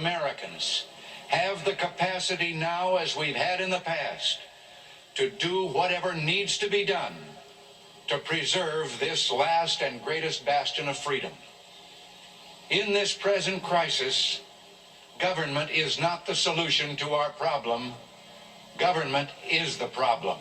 Americans have the capacity now, as we've had in the past, to do whatever needs to be done to preserve this last and greatest bastion of freedom. In this present crisis, government is not the solution to our problem. Government is the problem.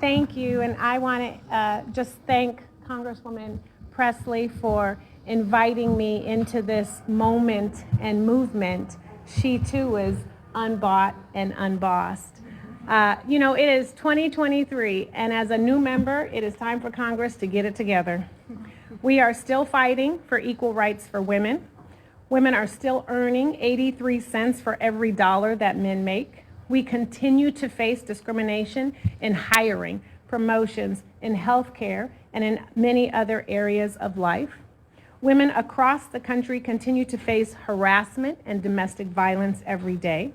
Thank you, and I want to just thank Congresswoman Presley for inviting me into this moment and movement. She too is unbought and unbossed. You know, it is 2023, and as a new member, it is time for Congress to get it together. We are still fighting for equal rights for women. Women are still earning 83 cents for every dollar that men make. We continue to face discrimination in hiring, promotions, in healthcare, and in many other areas of life. Women across the country continue to face harassment and domestic violence every day.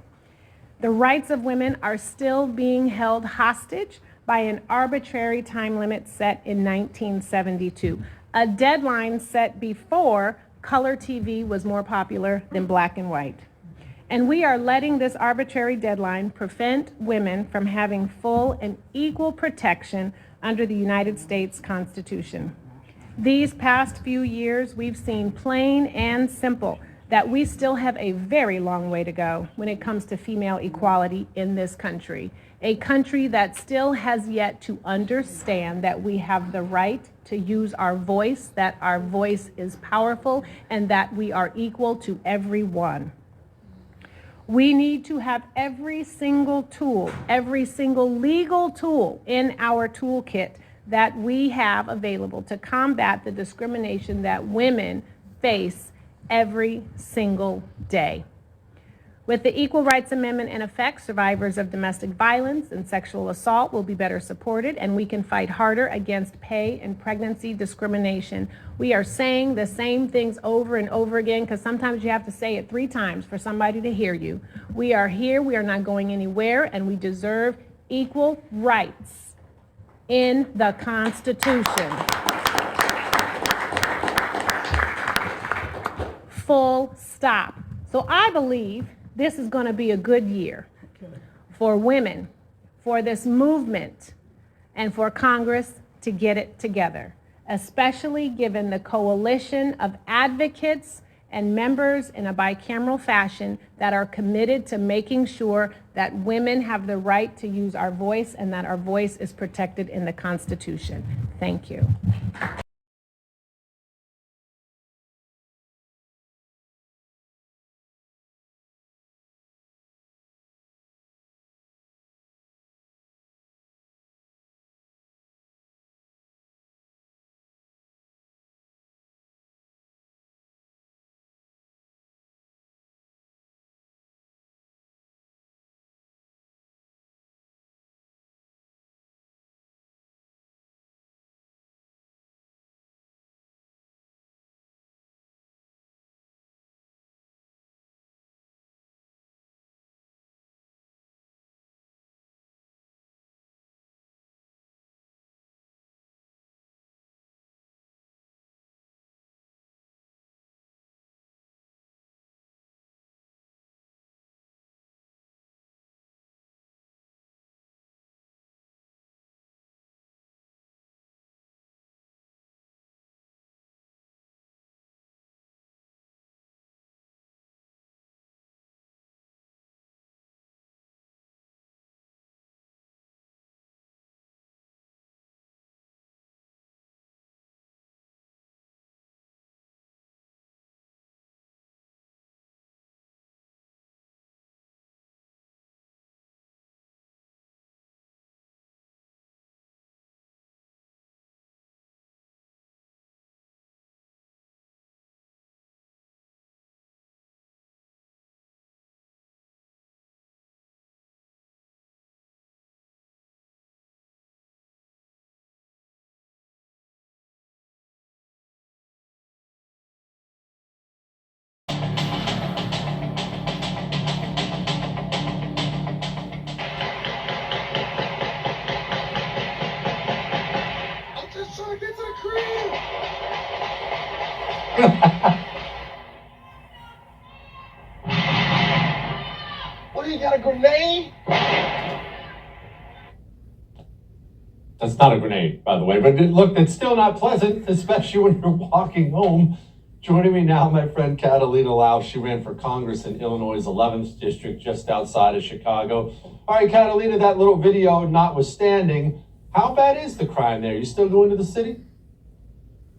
The rights of women are still being held hostage by an arbitrary time limit set in 1972, a deadline set before color TV was more popular than black and white. And we are letting this arbitrary deadline prevent women from having full and equal protection under the United States Constitution. These past few years, we've seen plain and simple that we still have a very long way to go when it comes to female equality in this country, a country that still has yet to understand that we have the right to use our voice, that our voice is powerful, and that we are equal to everyone. We need to have every single tool, every single legal tool in our toolkit that we have available to combat the discrimination that women face every single day. With the Equal Rights Amendment in effect, survivors of domestic violence and sexual assault will be better supported, and we can fight harder against pay and pregnancy discrimination. We are saying the same things over and over again because sometimes you have to say it 3 times for somebody to hear you. We are here, we are not going anywhere, and we deserve equal rights in the Constitution. Full stop. So I believe this is going to be a good year for women, for this movement, and for Congress to get it together, especially given the coalition of advocates and members in a bicameral fashion that are committed to making sure that women have the right to use our voice and that our voice is protected in the Constitution. Thank you. What, do you got a grenade? That's not a grenade, by the way, but look, it's still not pleasant, especially when you're walking home. Joining me now, my friend Catalina Lau. She ran for Congress in Illinois' 11th district, just outside of Chicago. All right, Catalina, that little video notwithstanding, how bad is the crime there? You still going to the city?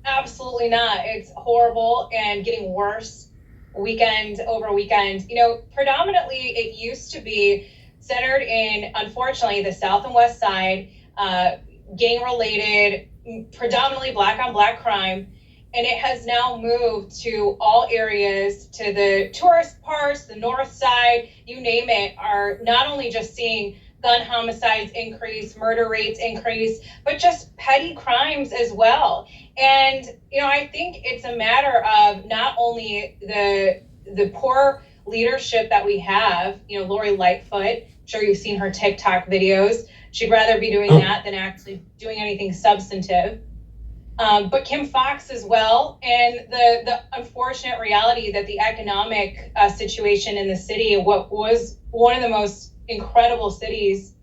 Absolutely not. It's horrible and getting worse weekend over weekend. You know, predominantly it used to be centered in, unfortunately, the South and West Side, gang-related, predominantly black on black crime. And it has now moved to all areas, to the tourist parts, the north side, you name it, are not only just seeing gun homicides increase, murder rates increase, but just petty crimes as well. And, you know, I think it's a matter of not only the poor leadership that we have, you know, Lori Lightfoot, I'm sure you've seen her TikTok videos. She'd rather be doing that than actually doing anything substantive. But Kim Foxx as well, and the unfortunate reality that the economic situation in the city, what was one of the most incredible cities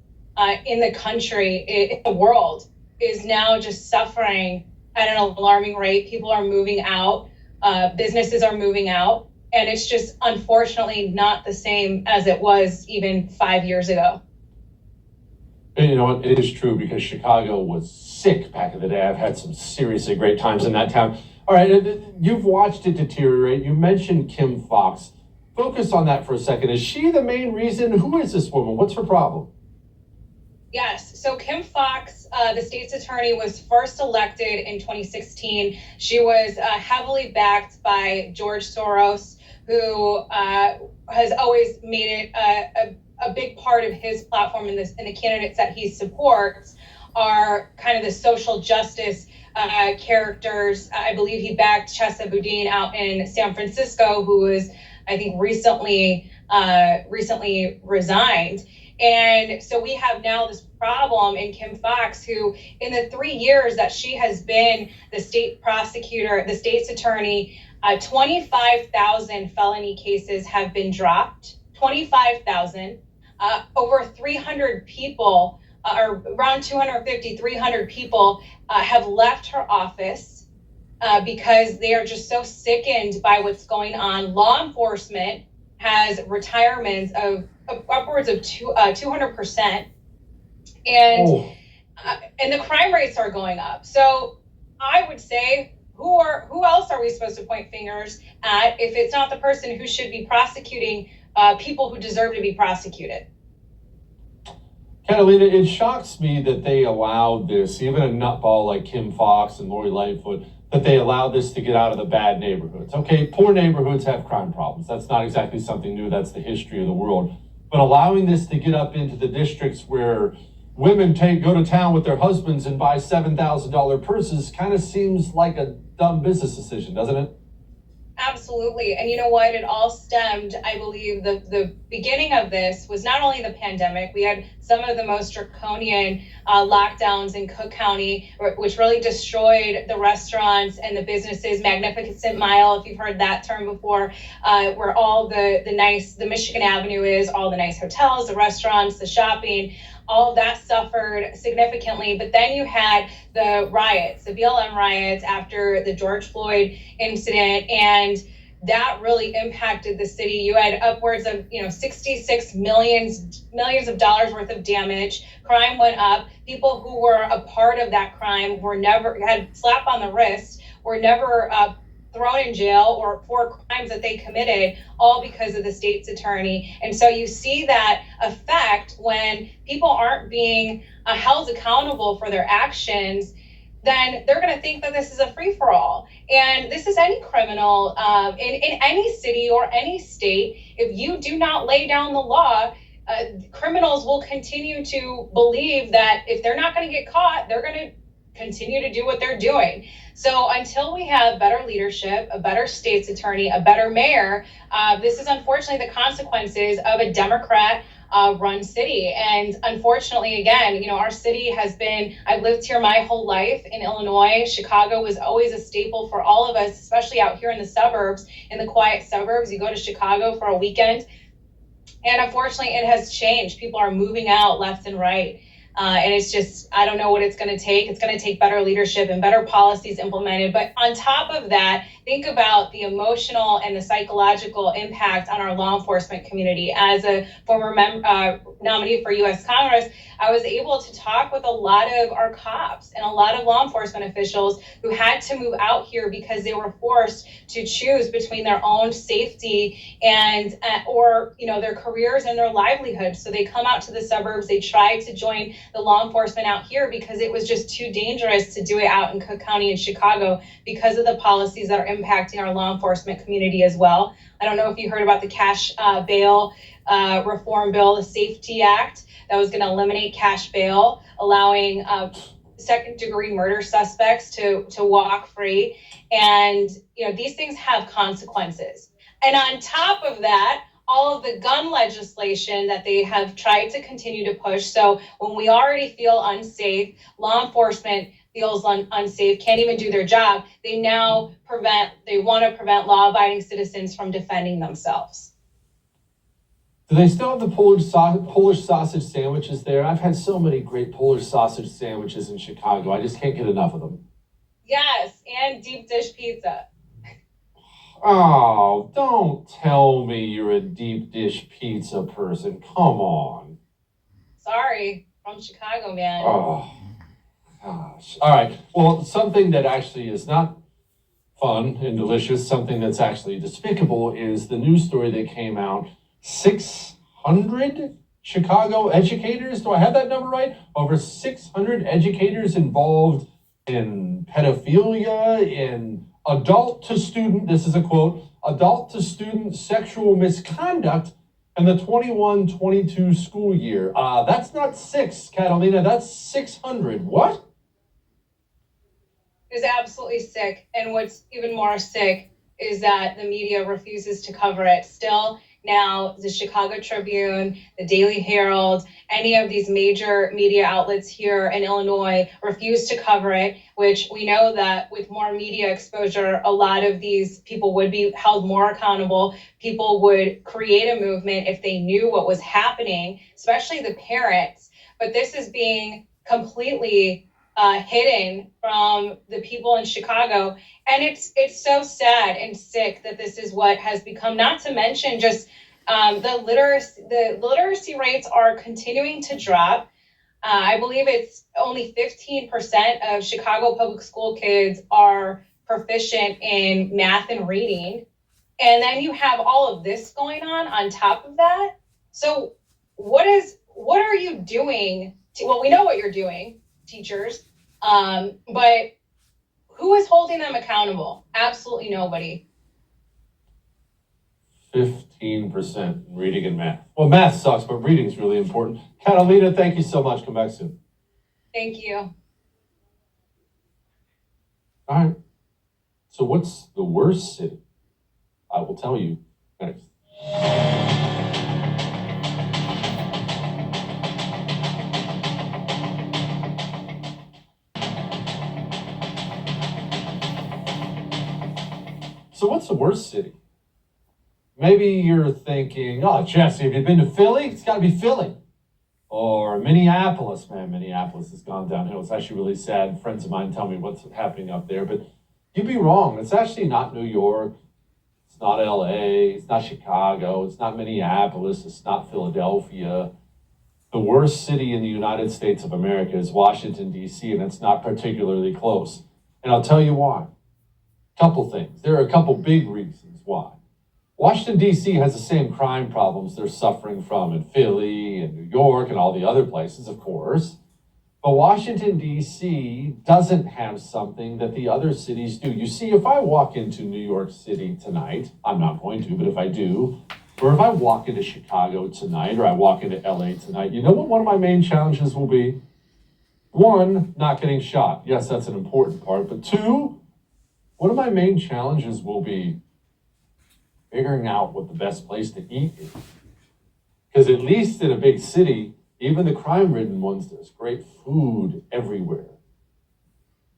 in the country, in the world, is now just suffering at an alarming rate. People are moving out, businesses are moving out, and it's just unfortunately not the same as it was even 5 years ago. And you know what, it is true, because Chicago was sick back in the day. I've had some seriously great times in that town. All right, you've watched it deteriorate. You mentioned Kim Foxx. Focus on that for a second. Is she the main reason? Who is this woman? What's her problem? Yes, so Kim Foxx, the state's attorney, was first elected in 2016. She was heavily backed by George Soros, who has always made it a big part of his platform, and the candidates that he supports are kind of the social justice characters. I believe he backed Chesa Boudin out in San Francisco, who was, I think, recently resigned. And so we have now this problem in Kim Foxx, who in the 3 years that she has been the state prosecutor, the state's attorney, 25,000 felony cases have been dropped, 25,000. Over 300 people, or around 250, 300 people have left her office because they are just so sickened by what's going on. Law enforcement has retirements of upwards of 200%. And the crime rates are going up. So I would say, who else are we supposed to point fingers at if it's not the person who should be prosecuting people who deserve to be prosecuted? Catalina, it shocks me that they allowed this, even a nutball like Kim Foxx and Lori Lightfoot, that they allowed this to get out of the bad neighborhoods. Okay, poor neighborhoods have crime problems. That's not exactly something new. That's the history of the world. But allowing this to get up into the districts where women go to town with their husbands and buy $7,000 purses kind of seems like a dumb business decision, doesn't it? Absolutely. And you know what? It all stemmed, I believe, the beginning of this was not only the pandemic. We had some of the most draconian lockdowns in Cook County, which really destroyed the restaurants and the businesses. Magnificent Mile, if you've heard that term before, where all the Michigan Avenue is, all the nice hotels, the restaurants, the shopping, all of that suffered significantly. But then you had the riots, the BLM riots after the George Floyd incident, and that really impacted the city. You had upwards of 66 millions of dollars worth of damage. Crime went up. People who were a part of that crime were never had slap on the wrist, were never thrown in jail or for crimes that they committed, all because of the state's attorney. And so you see that effect when people aren't being held accountable for their actions. Then they're going to think that this is a free-for-all. And this is any criminal in any city or any state. If you do not lay down the law, criminals will continue to believe that if they're not going to get caught, they're going to continue to do what they're doing. So until we have better leadership, a better state's attorney, a better mayor, this is unfortunately the consequences of a Democrat run city. And unfortunately, again, our city has been, I've lived here my whole life in Illinois. Chicago was always a staple for all of us, especially out here in the suburbs, in the quiet suburbs. You go to Chicago for a weekend, and unfortunately, it has changed. People are moving out left and right. And it's just, I don't know what it's going to take. It's going to take better leadership and better policies implemented. But on top of that, think about the emotional and the psychological impact on our law enforcement community. As a former nominee for U.S. Congress, I was able to talk with a lot of our cops and a lot of law enforcement officials who had to move out here because they were forced to choose between their own safety and or their careers and their livelihood. So they come out to the suburbs. They try to join the law enforcement out here because it was just too dangerous to do it out in Cook County and Chicago because of the policies that are impacting our law enforcement community as well. I don't know if you heard about the cash bail reform bill, the Safety Act, that was going to eliminate cash bail, allowing second-degree murder suspects to walk free. And these things have consequences. And on top of that, all of the gun legislation that they have tried to continue to push. So when we already feel unsafe, law enforcement feels unsafe, can't even do their job, they want to prevent law-abiding citizens from defending themselves. Do they still have the Polish sausage sandwiches there? I've had so many great Polish sausage sandwiches in Chicago. I just can't get enough of them. Yes, and deep dish pizza. Oh, don't tell me you're a deep dish pizza person. Come on. Sorry, from Chicago, man. Oh, gosh. All right. Well, something that actually is not fun and delicious, something that's actually despicable, is the news story that came out. 600 Chicago educators, do I have that number right? Over 600 educators involved in pedophilia, in adult to student, this is a quote, adult to student sexual misconduct in the 21-22 school year. That's not 6, Catalina, that's 600. What? It's absolutely sick. And what's even more sick is that the media refuses to cover it. Still, now the Chicago Tribune, the Daily Herald, any of these major media outlets here in Illinois refuse to cover it, which we know that with more media exposure, a lot of these people would be held more accountable. People would create a movement if they knew what was happening, especially the parents. But this is being completely hidden from the people in Chicago. And it's so sad and sick that this is what has become, not to mention just the literacy rates are continuing to drop. I believe it's only 15% of Chicago public school kids are proficient in math and reading. And then you have all of this going on top of that. So what are you doing? Well, we know what you're doing, teachers, but who is holding them accountable? Absolutely nobody. 15% in reading and math. Well, math sucks, but reading's really important. Catalina, thank you so much. Come back soon. Thank you. All right. So what's the worst city? I will tell you next. So what's the worst city? Maybe you're thinking, oh, Jesse, have you been to Philly? It's got to be Philly. Or Minneapolis. Man, Minneapolis has gone downhill. It's actually really sad. Friends of mine tell me what's happening up there. But you'd be wrong. It's actually not New York. It's not LA. It's not Chicago. It's not Minneapolis. It's not Philadelphia. The worst city in the United States of America is Washington, D.C., and it's not particularly close. And I'll tell you why. Couple things. There are a couple big reasons why. Washington, D.C. has the same crime problems they're suffering from in Philly and New York and all the other places, of course. But Washington, D.C. doesn't have something that the other cities do. You see, if I walk into New York City tonight, I'm not going to, but if I do, or if I walk into Chicago tonight, or I walk into LA tonight, you know what one of my main challenges will be? One, not getting shot. Yes, that's an important part. But two, one of my main challenges will be figuring out what the best place to eat is. Because at least in a big city, even the crime-ridden ones, there's great food everywhere.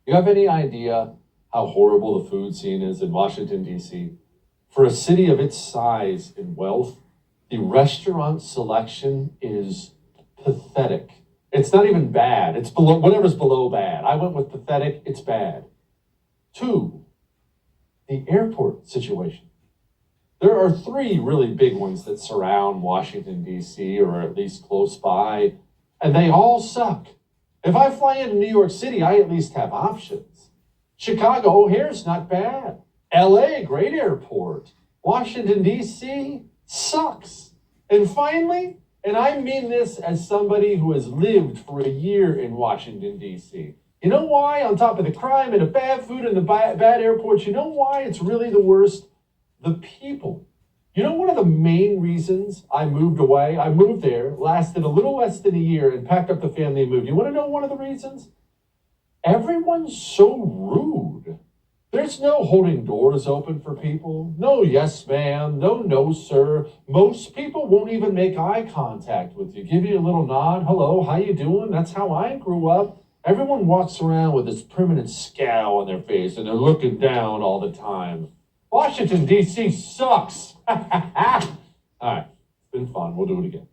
You have any idea how horrible the food scene is in Washington, D.C.? For a city of its size and wealth, the restaurant selection is pathetic. It's not even bad. It's below, whatever's below bad. I went with pathetic, it's bad. 2, the airport situation. There are 3 really big ones that surround Washington, D.C., or at least close by, and they all suck. If I fly into New York City, I at least have options. Chicago, O'Hare's not bad. LA, great airport. Washington, D.C., sucks. And finally, and I mean this as somebody who has lived for a year in Washington, D.C., you know why, on top of the crime and the bad food and the bad airports, you know why it's really the worst? The people. You know, one of the main reasons I moved away, I moved there, lasted a little less than a year, and packed up the family and moved. You want to know one of the reasons? Everyone's so rude. There's no holding doors open for people. No yes ma'am, no sir. Most people won't even make eye contact with you. Give you a little nod, hello, how you doing? That's how I grew up. Everyone walks around with this permanent scowl on their face and they're looking down all the time. Washington, D.C. sucks. All right, it's been fun. We'll do it again.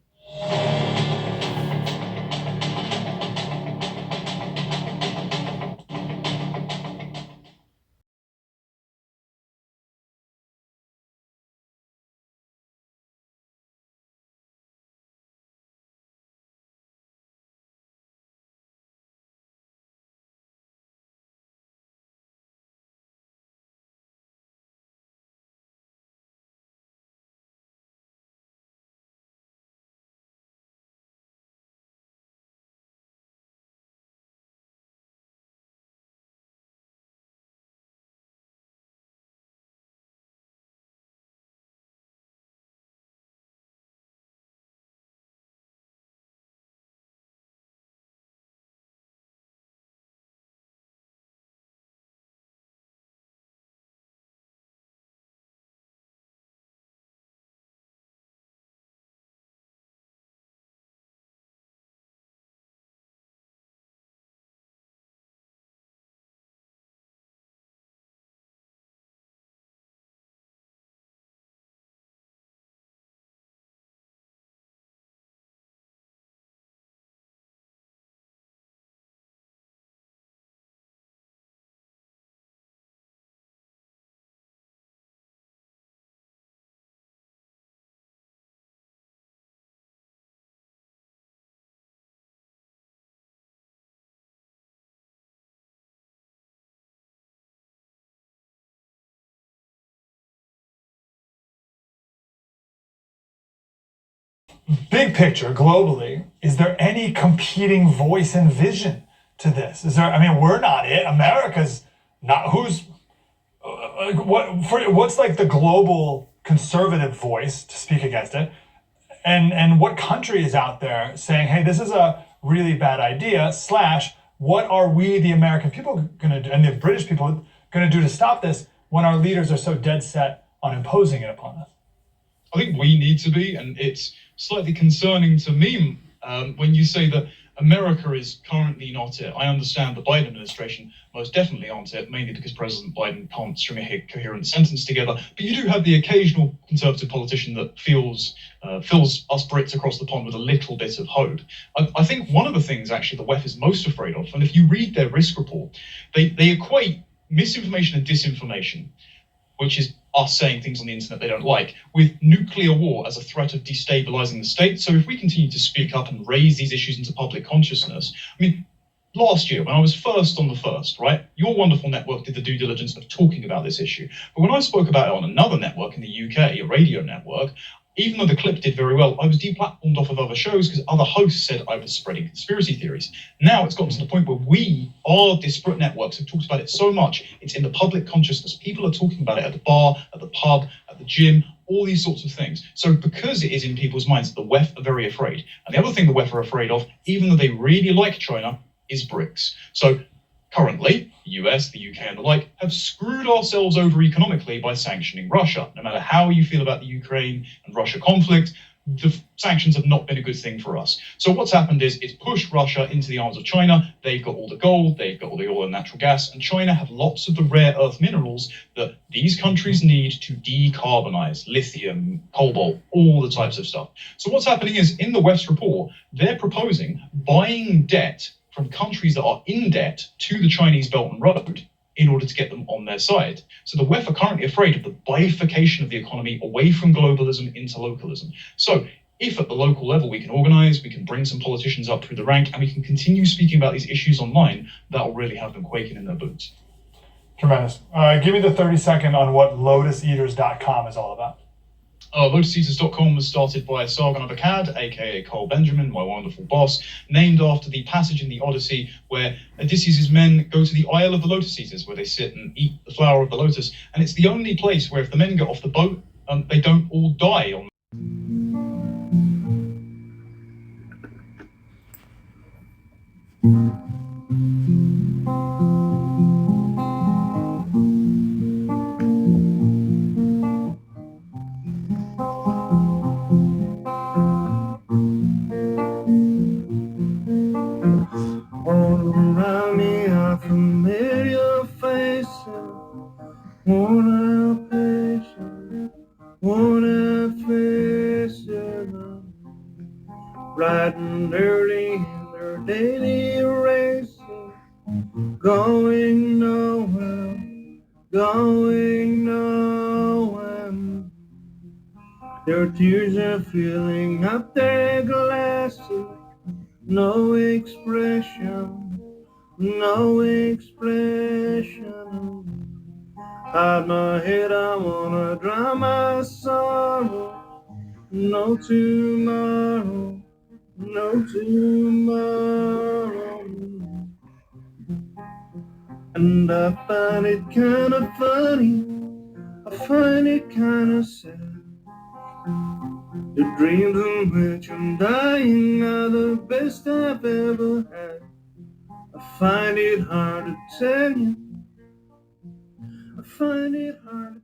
Big picture, globally, is there any competing voice and vision to this? Is there? I mean, we're not it. America's not. What's like the global conservative voice to speak against it? And what country is out there saying, hey, this is a really bad idea, / what are we, the American people, going to do, and the British people, going to do to stop this when our leaders are so dead set on imposing it upon us? I think we need to be, and it's slightly concerning to me when you say that America is currently not it. I understand the Biden administration most definitely aren't it, mainly because President Biden can't string a coherent sentence together. But you do have the occasional conservative politician that fills us Brits across the pond with a little bit of hope. I think one of the things actually the WEF is most afraid of, and if you read their risk report, they equate misinformation and disinformation, which is us saying things on the internet they don't like, with nuclear war as a threat of destabilizing the state. So if we continue to speak up and raise these issues into public consciousness, I mean, last year when I was first on the first, right, your wonderful network did the due diligence of talking about this issue. But when I spoke about it on another network in the UK, a radio network, even though the clip did very well, I was deplatformed off of other shows because other hosts said I was spreading conspiracy theories. Now it's gotten to the point where we, our disparate networks, have talked about it so much, it's in the public consciousness. People are talking about it at the bar, at the pub, at the gym, all these sorts of things. So because it is in people's minds, the WEF are very afraid. And the other thing the WEF are afraid of, even though they really like China, is BRICS. So currently, the US, the UK, and the like have screwed ourselves over economically by sanctioning Russia. No matter how you feel about the Ukraine and Russia conflict, the sanctions have not been a good thing for us. So what's happened is it's pushed Russia into the arms of China. They've got all the gold, they've got all the oil and natural gas, and China have lots of the rare earth minerals that these countries need to decarbonize: lithium, cobalt, all the types of stuff. So what's happening is, in the West report, they're proposing buying debt from countries that are in debt to the Chinese Belt and Road in order to get them on their side. So the WEF are currently afraid of the bifurcation of the economy away from globalism into localism. So if at the local level we can organize, we can bring some politicians up through the rank, and we can continue speaking about these issues online, that'll really have them quaking in their boots. Tremendous. Give me the 30-second on what lotuseaters.com is all about. LotusEaters.com was started by Sargon of Akkad, aka Carl Benjamin, my wonderful boss, named after the passage in the Odyssey where Odysseus' men go to the Isle of the Lotus Eaters, where they sit and eat the flower of the lotus. And it's the only place where if the men get off the boat, they don't all die on All around me are familiar faces, worn out faces, worn out faces, bright and early in their daily races, going nowhere, going nowhere. Their tears are filling up their glasses. No expression, no expression. Hide my head, I wanna drown my sorrow. No tomorrow, no tomorrow. And I find it kinda funny, I find it kinda sad. The dreams in which I'm dying are the best I've ever had. I find it hard to tell you, I find it hard to